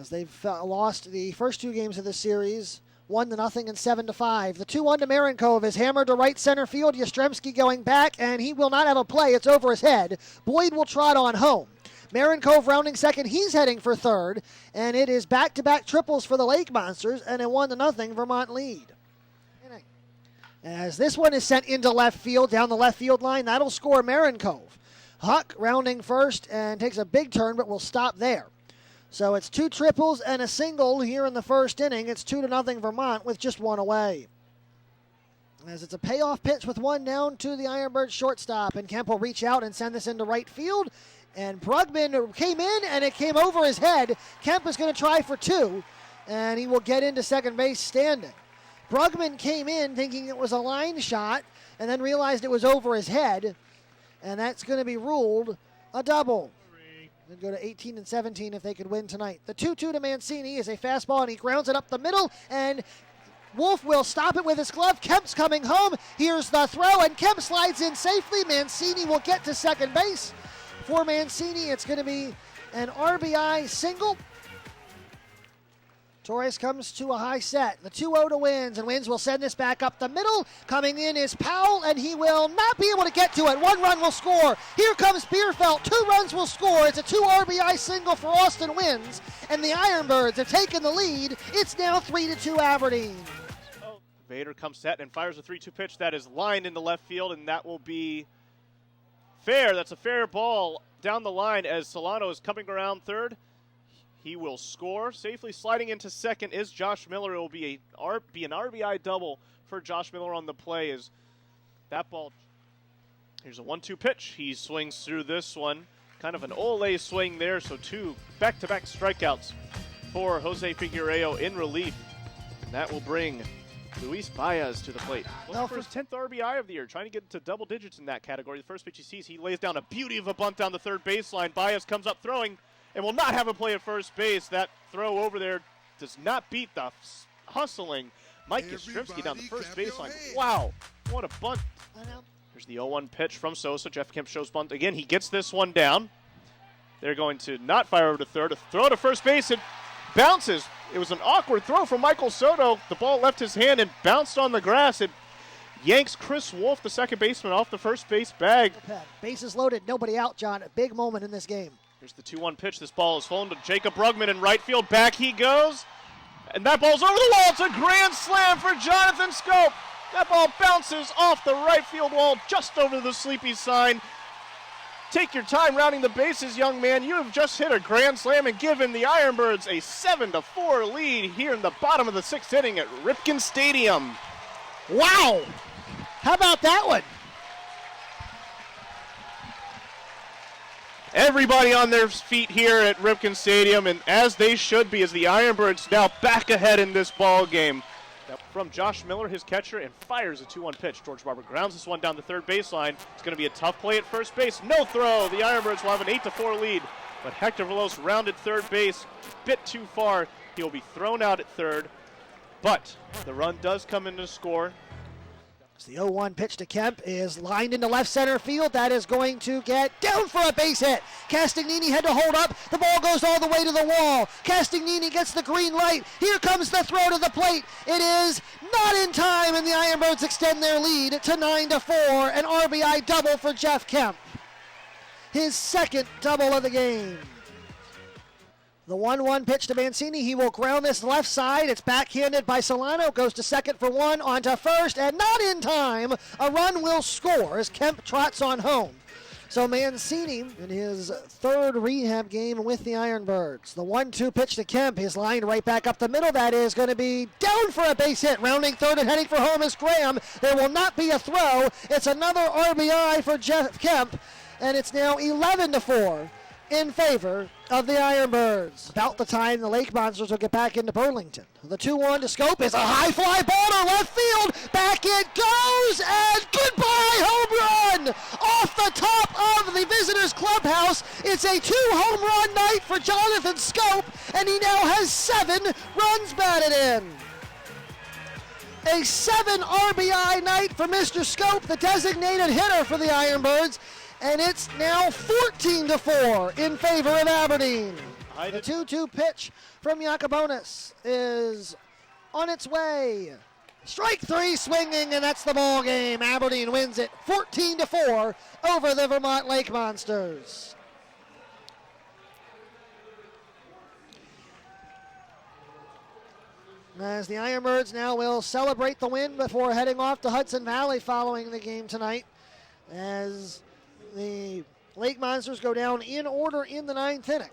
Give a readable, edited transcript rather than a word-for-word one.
as they've lost the first two games of the series, 1-0 and 7-5. The 2-1 to Marenkov is hammered to right center field. Yastrzemski going back, and he will not have a play. It's over his head. Boyd will trot on home. Marenkov rounding second. He's heading for third, and it is back-to-back triples for the Lake Monsters and a 1-0 Vermont lead. As this one is sent into left field, down the left field line, that'll score Marenkov. Huck rounding first and takes a big turn, but will stop there. So it's two triples and a single here in the first inning. It's 2-0 Vermont with just one away. As it's a payoff pitch with one down to the IronBirds shortstop, and Kemp will reach out and send this into right field. And Brugman came in, and it came over his head. Kemp is going to try for two, and he will get into second base standing. Brugman came in thinking it was a line shot, and then realized it was over his head, and that's going to be ruled a double. They'd go to 18 and 17 if they could win tonight. The 2-2 to Mancini is a fastball, and he grounds it up the middle, and Wolf will stop it with his glove. Kemp's coming home. Here's the throw, and Kemp slides in safely. Mancini will get to second base. For Mancini, it's going to be an RBI single. Torres comes to a high set. The 2-0 to Wins, and Wins will send this back up the middle. Coming in is Powell, and he will not be able to get to it. One run will score. Here comes Bierfeld. 2 runs will score. It's a 2 RBI single for Austin Wins, and the IronBirds have taken the lead. It's now 3-2 Aberdeen. Vader comes set and fires a 3-2 pitch that is lined into left field, and that will be fair. That's a fair ball down the line as Solano is coming around third. He will score. Safely sliding into second is Josh Miller. It will be an RBI double for Josh Miller on the play as that ball. Here's a 1-2 pitch. He swings through this one. Kind of an Ole swing there, so 2 back-to-back strikeouts for Jose Figueiredo in relief. And that will bring Luis Baez to the plate. Looking for his 10th RBI of the year, trying to get to double digits in that category. The first pitch he sees, he lays down a beauty of a bunt down the third baseline. Baez comes up throwing and will not have a play at first base. That throw over there does not beat the hustling Mike Yastrzemski down the first baseline. Wow, what a bunt. Here's the 0-1 pitch from Sosa. Jeff Kemp shows bunt again. He gets this one down. They're going to not fire over to third. A throw to first base. It bounces. It was an awkward throw from Michael Soto. The ball left his hand and bounced on the grass. It yanks Chris Wolf, the second baseman, off the first base bag. Bases loaded, nobody out, John. A big moment in this game. Here's the 2-1 pitch. This ball is flown to Jacob Brugman in right field. Back he goes. And that ball's over the wall. It's a grand slam for Jonathan Scope. That ball bounces off the right field wall just over the sleepy sign. Take your time rounding the bases, young man. You have just hit a grand slam and given the IronBirds a 7-4 lead here in the bottom of the 6th inning at Ripken Stadium. Wow! How about that one? Everybody on their feet here at Ripken Stadium, and as they should be, as the IronBirds now back ahead in this ball game. From Josh Miller, his catcher, and fires a 2-1 pitch. George Barber grounds this one down the third baseline. It's going to be a tough play at first base. No throw. The IronBirds will have an 8-4 lead. But Hector Veloz rounded third base. Bit too far. He'll be thrown out at third. But the run does come in to score. The 0-1 pitch to Kemp is lined into left center field. That is going to get down for a base hit. Castagnini had to hold up. The ball goes all the way to the wall. Castagnini gets the green light. Here comes the throw to the plate. It is not in time, and the IronBirds extend their lead to 9-4. An RBI double for Jeff Kemp. His second double of the game. The 1-1 pitch to Mancini. He will ground this left side. It's backhanded by Solano. Goes to second for one. On to first. And not in time. A run will score as Kemp trots on home. So Mancini in his third rehab game with the IronBirds. The 1-2 pitch to Kemp is lined right back up the middle. That is going to be down for a base hit. Rounding third and heading for home is Graham. There will not be a throw. It's another RBI for Jeff Kemp. And it's now 11-4. In favor of the IronBirds. About the time the Lake Monsters will get back into Burlington. The 2-1 to Scope is a high fly ball to left field. Back it goes, and goodbye home run! Off the top of the visitors' clubhouse. It's a 2-home run night for Jonathan Scope, and he now has 7 runs batted in. A 7 RBI night for Mr. Scope, the designated hitter for the IronBirds. And it's now 14-4 in favor of Aberdeen. The 2-2 pitch from Yakubonis is on its way. Strike 3 swinging, and that's the ball game. Aberdeen wins it 14-4 over the Vermont Lake Monsters. As the IronBirds now will celebrate the win before heading off to Hudson Valley following the game tonight, as the Lake Monsters go down in order in the 9th inning.